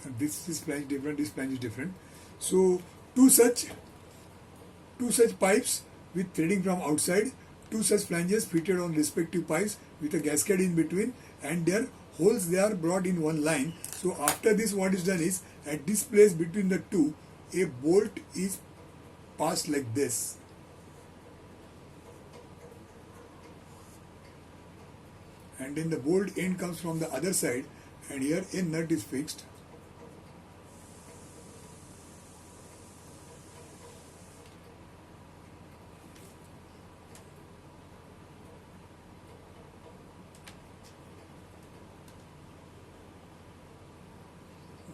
And this is flange different, this flange is different. So two such pipes with threading from outside, two such flanges fitted on respective pipes with a gasket in between, and their holes they are brought in one line. So after this, what is done is, at this place between the two, a bolt is passed like this, and then the bolt end comes from the other side, and here a nut is fixed.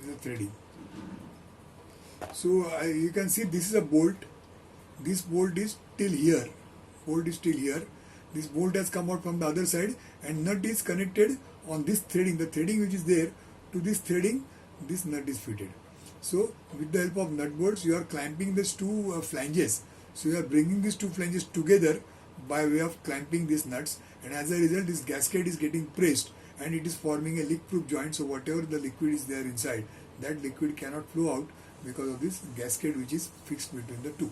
This is threading. So you can see this is a bolt. This bolt is till here. Bolt is till here. This bolt has come out from the other side, and nut is connected on this threading. The threading which is there, to this threading, this nut is fitted. So with the help of nut bolts, you are clamping these two flanges. So you are bringing these two flanges together by way of clamping these nuts, and as a result, this gasket is getting pressed, and it is forming a leak-proof joint. So whatever the liquid is there inside, that liquid cannot flow out because of this gasket which is fixed between the two.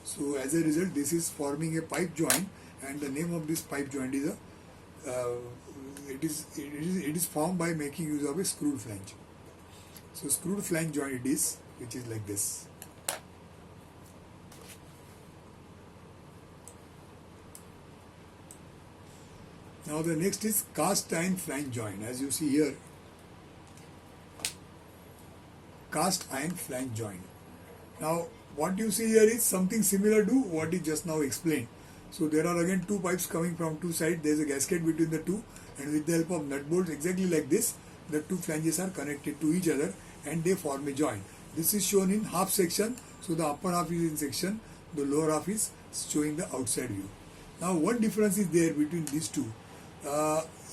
So as a result, this is forming a pipe joint, and the name of this pipe joint is it is formed by making use of a screwed flange. So screwed flange joint it is, which is like this. Now the next is cast iron flange joint. As you see here, cast iron flange joint. Now what you see here is something similar to what is just now explained. So there are again two pipes coming from two sides. There is a gasket between the two, and with the help of nut bolts exactly like this, the two flanges are connected to each other and they form a joint. This is shown in half section. So the upper half is in section, the lower half is showing the outside view. Now what difference is there between these two?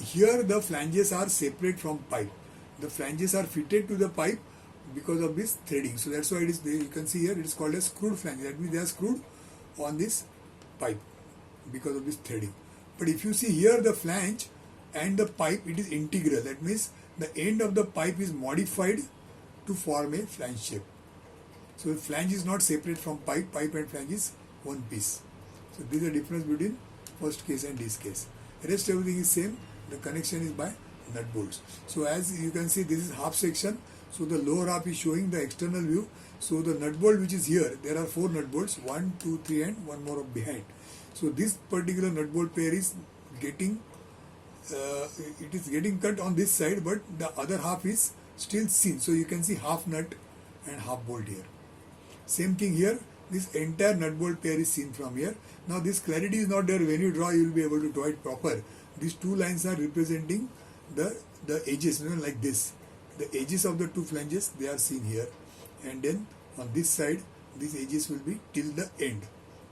Here the flanges are separate from pipe. The flanges are fitted to the pipe because of this threading. So that's why it is there. You can see here it is called a screwed flange. That means they are screwed on this pipe because of this threading. But if you see here, the flange and the pipe, it is integral. That means the end of the pipe is modified to form a flange shape. So the flange is not separate from pipe. Pipe and flange is one piece. So this is the difference between first case and this case. The rest everything is same. The connection is by nut bolts. So as you can see, this is half section. So the lower half is showing the external view. So the nut bolt which is here, there are 4 nut bolts, 1, 2, 3 and one more up behind. So this particular nut bolt pair is getting cut on this side, but the other half is still seen. So you can see half nut and half bolt here. Same thing here. This entire nut bolt pair is seen from here. Now this clarity is not there. When you draw, you will be able to draw it proper. These two lines are representing the edges, like this. The edges of the two flanges, they are seen here, and then on this side these edges will be till the end,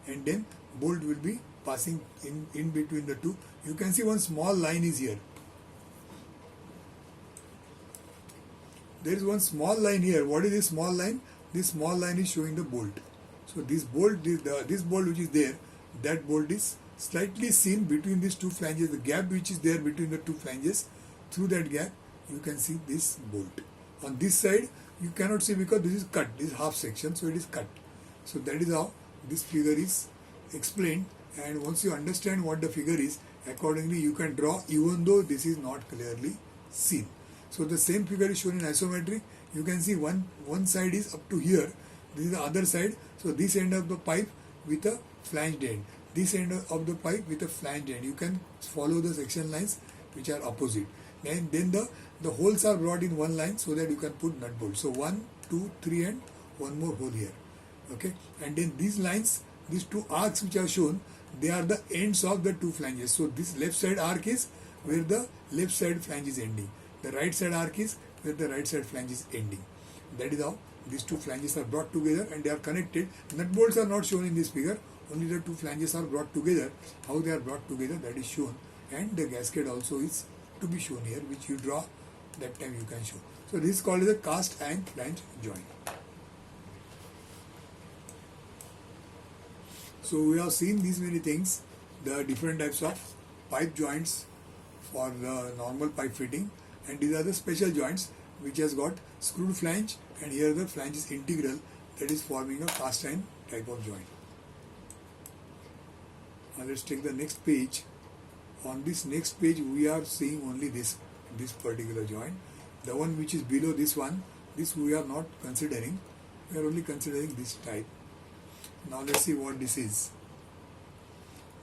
and then bolt will be passing in between the two. You can see one small line is here. There is one small line here. What is this small line? This small line is showing the bolt. So this bolt, this bolt which is there, that bolt is slightly seen between these two flanges. The gap which is there between the two flanges, through that gap you can see this bolt. On this side you cannot see because this is cut, this is half section, so it is cut. So that is how this figure is explained, and once you understand what the figure is, accordingly you can draw even though this is not clearly seen. So the same figure is shown in isometric. You can see one side is up to here, this is the other side. So this end of the pipe with a flanged end, this end of the pipe with a flanged end. You can follow the section lines which are opposite, and then the holes are brought in one line so that you can put nut bolts. So 1, 2, 3 and one more hole here. Okay, and then these lines, these two arcs which are shown, they are the ends of the two flanges. So this left side arc is where the left side flange is ending. The right side arc is where the right side flange is ending. That is how these two flanges are brought together and they are connected. Nut bolts are not shown in this figure. Only the two flanges are brought together. How they are brought together, that is shown. And the gasket also is to be shown here, which you draw, that time you can show. So this is called as a cast iron flange joint. So we have seen these many things, the different types of pipe joints for the normal pipe fitting, and these are the special joints which has got screwed flange, and here the flange is integral, that is forming a cast iron type of joint. Now let's take the next page. On this next page we are seeing only this particular joint. The one which is below this one, this we are not considering. We are only considering this type. Now let's see what this is.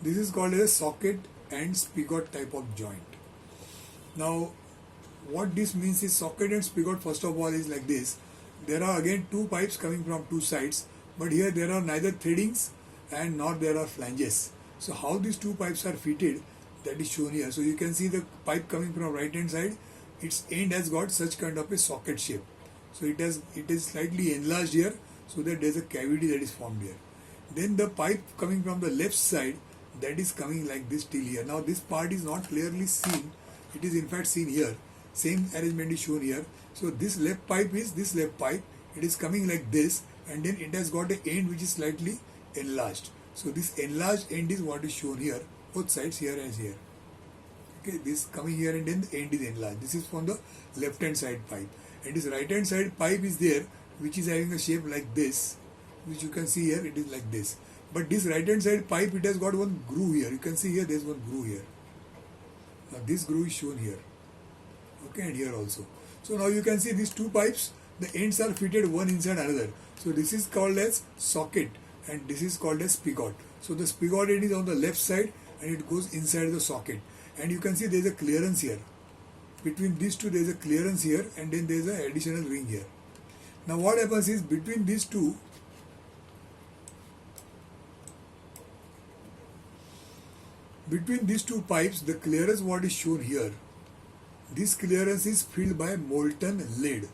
This is called a socket and spigot type of joint. Now what this means is, socket and spigot first of all is like this. There are again two pipes coming from two sides, but here there are neither threadings and nor there are flanges. So how these two pipes are fitted, that is shown here. So you can see the pipe coming from right hand side, its end has got such kind of a socket shape. So it is slightly enlarged here, so that there is a cavity that is formed here. Then the pipe coming from the left side, that is coming like this till here. Now this part is not clearly seen, it is in fact seen here. Same arrangement is shown here. So this left pipe is this left pipe, it is coming like this, and then it has got an end which is slightly enlarged. So this enlarged end is what is shown here, both sides, here as here. Okay, this coming here and then the end is enlarged. This is from the left hand side pipe. And this right hand side pipe is there, which is having a shape like this, which you can see here, it is like this. But this right hand side pipe, it has got one groove here. You can see here there is one groove here. Now this groove is shown here. Okay, and here also. So now you can see these two pipes, the ends are fitted one inside another. So this is called as socket and this is called as spigot. So the spigot end is on the left side and it goes inside the socket. And you can see there is a clearance here. Between these two there is a clearance here, and then there is an additional ring here. Now what happens is, between these two pipes, the clearance what is shown here, this clearance is filled by molten lead.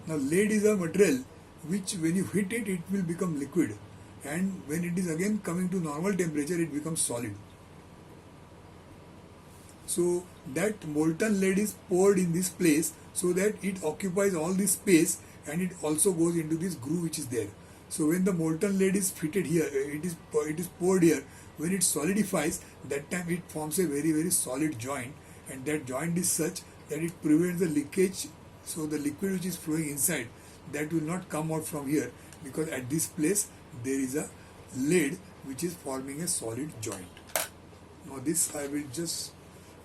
Now lead is a material which when you hit it, it will become liquid, and when it is again coming to normal temperature, it becomes solid. So that molten lead is poured in this place so that it occupies all this space, and it also goes into this groove which is there. So when the molten lead is fitted here, it is poured here, when it solidifies, that time it forms a very, very solid joint, and that joint is such that it prevents the leakage. So the liquid which is flowing inside, that will not come out from here, because at this place there is a lead which is forming a solid joint. Now this I will just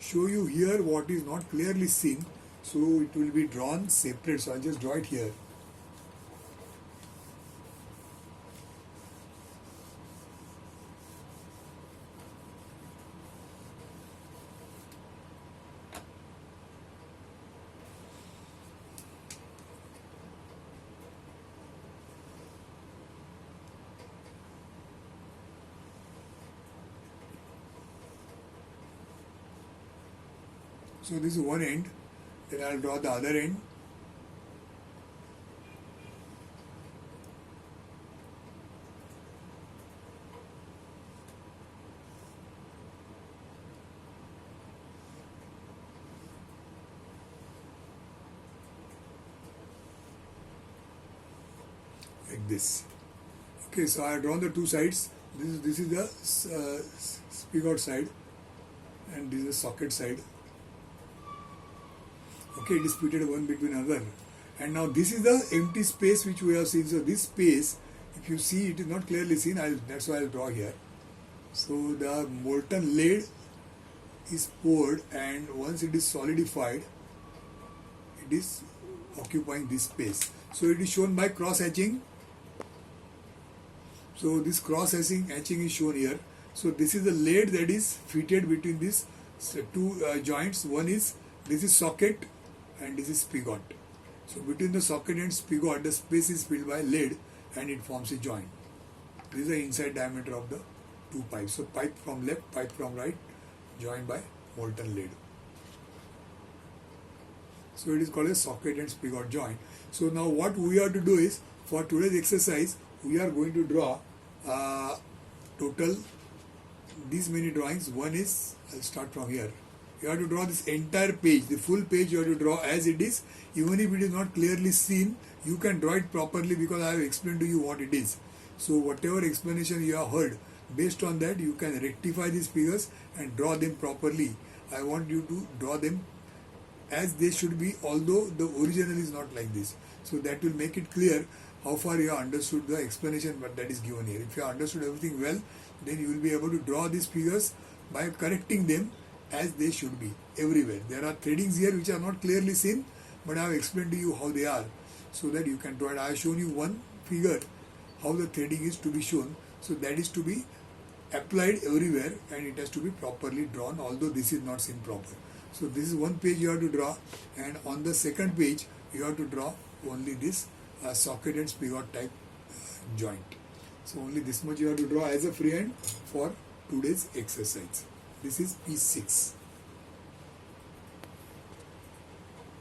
show you here what is not clearly seen, so it will be drawn separate. So I'll just draw it here. So this is one end, then I'll draw the other end. Like this. Okay, so I have drawn the two sides. This is the spigot side, and this is the socket side. Okay, it is fitted one between another, and now this is the empty space which we have seen. So this space, if you see, it is not clearly seen. That's why I'll draw here. So the molten lead is poured, and once it is solidified, it is occupying this space. So it is shown by cross hatching. So this cross hatching is shown here. So this is the lead that is fitted between these two joints. One is, this is socket, and this is spigot. So between the socket and spigot, the space is filled by lead, and it forms a joint. This is the inside diameter of the two pipes. So pipe from left, pipe from right, joined by molten lead. So it is called a socket and spigot joint. So now what we have to do is, for today's exercise, we are going to draw total these many drawings. One is, I'll start from here. You have to draw this entire page, the full page you have to draw as it is. Even if it is not clearly seen, you can draw it properly, because I have explained to you what it is. So whatever explanation you have heard, based on that you can rectify these figures and draw them properly. I want you to draw them as they should be, although the original is not like this. So that will make it clear how far you have understood the explanation but that is given here. If you have understood everything well, then you will be able to draw these figures by correcting them as they should be everywhere. There are threadings here which are not clearly seen, but I have explained to you how they are so that you can draw it. I have shown you one figure how the threading is to be shown. So that is to be applied everywhere and it has to be properly drawn, although this is not seen proper. So this is one page you have to draw, and on the second page you have to draw only this socket and spigot type joint. So only this much you have to draw as a freehand for today's exercise. This is P6.